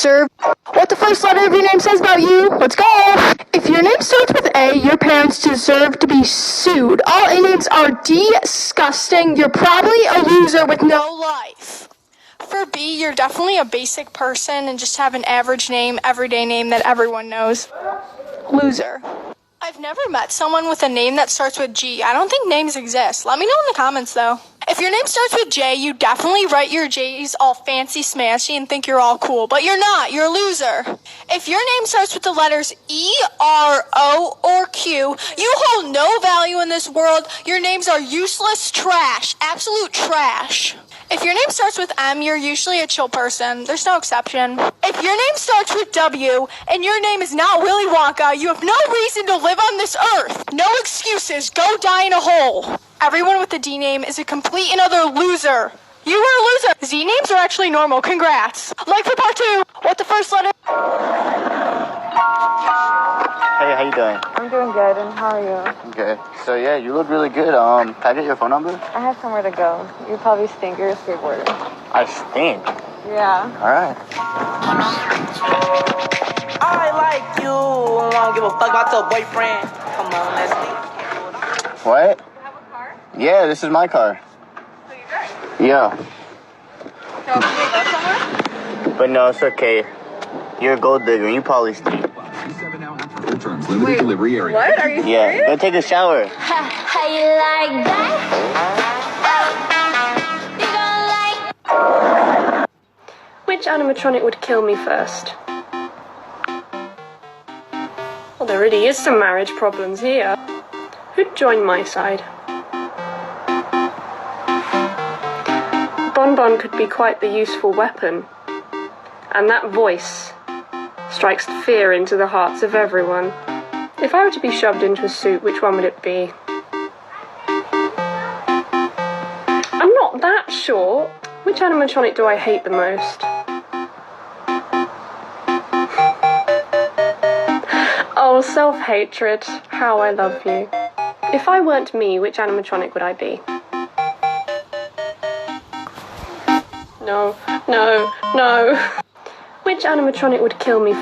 deserve what the first letter of your name says about you. Let's go. If your name starts with A, your parents deserve to be sued. All A names are disgusting. You're probably a loser with no life. For B, you're definitely a basic person and just have an average name, everyday name that everyone knows. Loser. I've never met someone with a name that starts with G. I don't think names exist. Let me know in the comments, though. If your name starts with J, you definitely write your J's all fancy smashy and think you're all cool, but you're not. You're a loser. If your name starts with the letters E, R, O, or Q, you hold no value in this world. Your names are useless trash. Absolute trash. If your name starts with M, you're usually a chill person. There's no exception. If your name starts with W and your name is not Willy Wonka, you have no reason to live on this earth. No excuses. Go die in a hole. Everyone with a D name is a complete and utter loser. You are a loser. Z names are actually normal. Congrats. Like for part 2. What the first letter? Hey, how you doing? I'm doing good, and how are you? I'm good. So yeah, you look really good. Can I get your phone number? I have somewhere to go. You probably stink. You're a skateboarder. I stink. Yeah. All right. I like you. I don't give a fuck about your boyfriend. Come on, let's leave. What? You have a car? Yeah, this is my car. So you drive? Yeah. So can we go somewhere? But no, it's okay. You're a gold digger. You probably stink. Wait, delivery area. What? Are you serious? Yeah, go take a shower. How you like that? You gon' like. Which animatronic would kill me first? Well, there really is some marriage problems here. Who'd join my side? Bonbon could be quite the useful weapon. And that voice strikes fear into the hearts of everyone. If I were to be shoved into a suit, which one would it be? I'm not that sure. Which animatronic do I hate the most? Oh, self-hatred. How I love you. If I weren't me, which animatronic would I be? No, no, no. Which animatronic would kill me?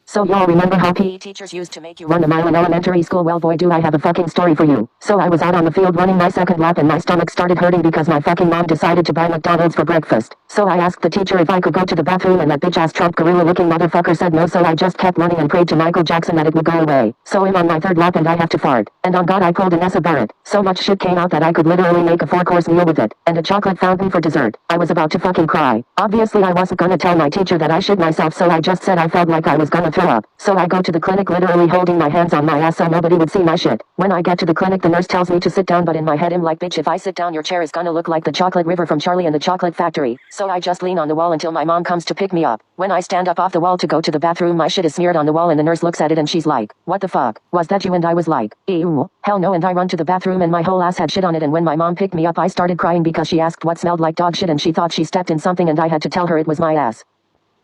So y'all remember how PE teachers used to make you run a mile in elementary school? Well boy do I have a fucking story for you. So I was out on the field running my second lap and my stomach started hurting because my fucking mom decided to buy McDonald's for breakfast. So I asked the teacher if I could go to the bathroom and that bitch ass Trump gorilla looking motherfucker said no, so I just kept running and prayed to Michael Jackson that it would go away. So I'm on my third lap and I have to fart. And on God I pulled an Essa Barrett. So much shit came out that I could literally make a 4-course meal with it. And a chocolate fountain for dessert. I was about to fucking cry. Obviously I wasn't gonna tell my teacher that I shit myself, so I just said I felt like I was gonna throw up. So I go to the clinic literally holding my hands on my ass so nobody would see my shit. When I get to the clinic the nurse tells me to sit down, but in my head I'm like, bitch, if I sit down your chair is gonna look like the chocolate river from Charlie and the Chocolate Factory. So I just lean on the wall until my mom comes to pick me up. When I stand up off the wall to go to the bathroom, my shit is smeared on the wall and the nurse looks at it and she's like, what the fuck? Was that you? And I was like, ew, hell no, and I run to the bathroom and my whole ass had shit on it, and when my mom picked me up I started crying because she asked what smelled like dog shit and she thought she stepped in something and I had to tell her it was my ass.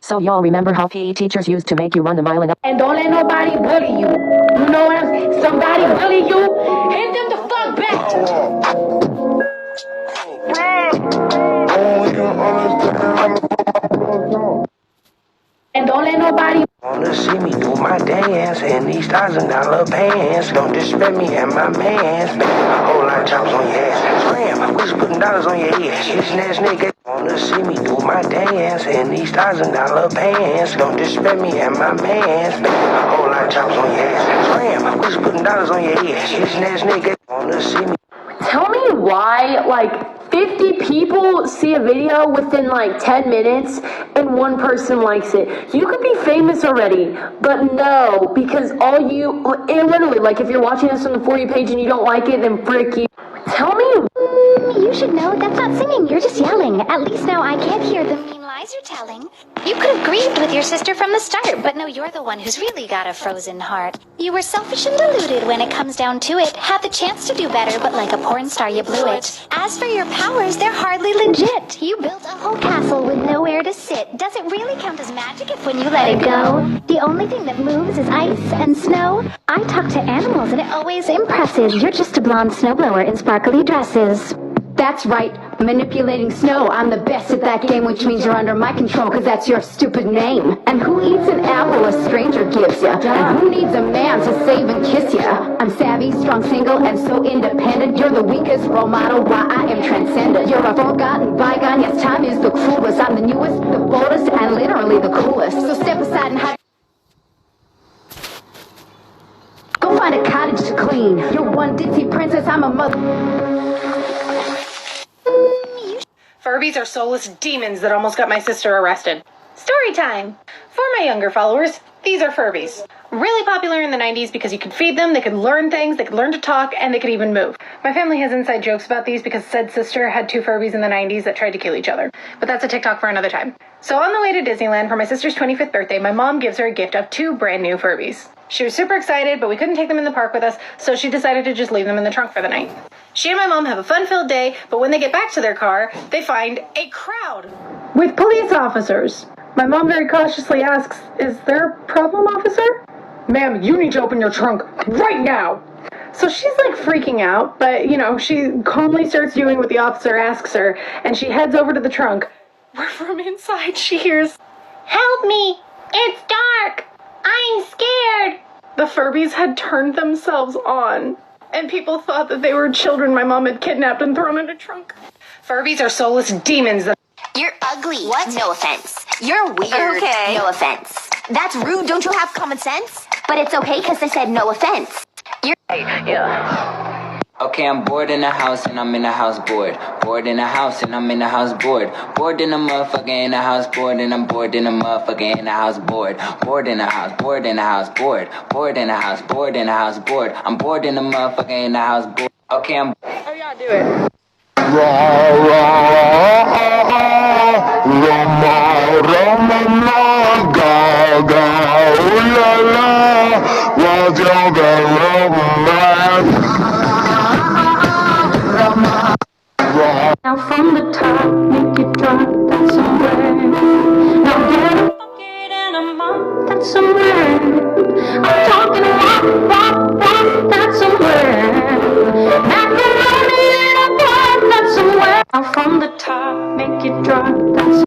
So y'all remember how PE teachers used to make you run a mile in And don't let nobody bully you. You know what I'm saying? Somebody bully you, hit them the fuck back. And don't let nobody Wanna see me do my dance in these $1,000 pants. Don't disrespect me and my mans. A whole lot of chops on your ass. Scram, we just putting dollars on your head. Snitching ass nigga. Wanna see me do my dance in these $1,000 pants. Don't disrespect me and my mans. A whole lot of chops on your ass. Scram, we just putting dollars on your head. Snitching ass nigga. Wanna see me. Tell me why, like, 50 people see a video within like 10 minutes and one person likes it. You could be famous already, but no, because all you, and literally, like, if you're watching this on the For You page and you don't like it, then frick you. Tell me. You should know that's not singing, you're just yelling. At least now I can't hear the mean lies you're telling. You could have grieved with your sister from the start, but no, you're the one who's really got a frozen heart. You were selfish and deluded when it comes down to it. Had the chance to do better, but like a porn star you blew it. As for your powers, they're hardly legit. You built a whole castle with nowhere to sit. Does it really count as magic if when you let it go? The only thing that moves is ice and snow. I talk to animals and it always impresses. You're just a blonde snowblower in sparkly dresses. That's right, manipulating snow. I'm the best at that game, which means you're under my control, cause that's your stupid name. And who eats an apple a stranger gives ya? And who needs a man to save and kiss ya? I'm savvy, strong, single, and so independent. You're the weakest role model, why I am transcendent. You're a forgotten bygone, yes, time is the cruelest. I'm the newest, the boldest, and literally the coolest. So step aside and hide. Go find a cottage to clean. You're one ditzy princess, I'm a mother. Furbies are soulless demons that almost got my sister arrested. Story time! For my younger followers, these are Furbies. Really popular in the 90s because you could feed them, they could learn things, they could learn to talk, and they could even move. My family has inside jokes about these because said sister had 2 Furbies in the 90s that tried to kill each other. But that's a TikTok for another time. So on the way to Disneyland for my sister's 25th birthday, my mom gives her a gift of 2 brand new Furbies. She was super excited, but we couldn't take them in the park with us, so she decided to just leave them in the trunk for the night. She and my mom have a fun-filled day, but when they get back to their car, they find a crowd with police officers. My mom very cautiously asks, "Is there a problem, officer?" "Ma'am, you need to open your trunk right now." So she's like freaking out, but she calmly starts doing what the officer asks her, and she heads over to the trunk, where from inside she hears, "Help me! It's dark! I'm scared!" The Furbies had turned themselves on, and people thought that they were children my mom had kidnapped and thrown in a trunk. Furbies are soulless demons that... You're ugly. What? No offense. You're weird. Okay. No offense. That's rude. Don't you have common sense? But it's okay because I said no offense. You're... Yeah. Okay, I'm bored in the house and I'm in the house bored. Bored in the house and I'm in the house bored. Bored in the motherfucker in the house bored and I'm bored in the motherfucker in the house bored. Bored in the house, bored in the house bored. Bored in the house, bored in the house bored. I'm bored in the motherfucker in the house bored. Okay, I'm... Oh yeah, do it. Now from the top, make it drop, that's somewhere. Now get a bucket and a mop, that's somewhere. I'm talking wop, that's somewhere. Macaroni in a pot, that's somewhere. Now from the top, make it drop, that's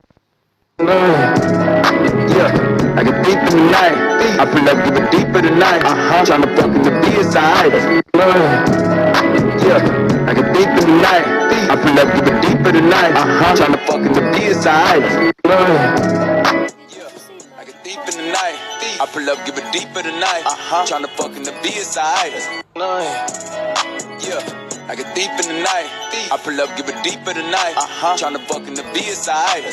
Yeah, I get deep in the night. I pull up to the deep of the night. Tryna fuck in the B-side. Yeah, I get deep in the night. I pull up to the deep of the night. Tryna fuck in the B-side. Yeah, I get deep in the night. I pull up, give it deep of the night. Tryna fuck in the B-side. Yeah, I get deep in the night. I pull up, give it deep of the night. Tryna fuck in the B-side.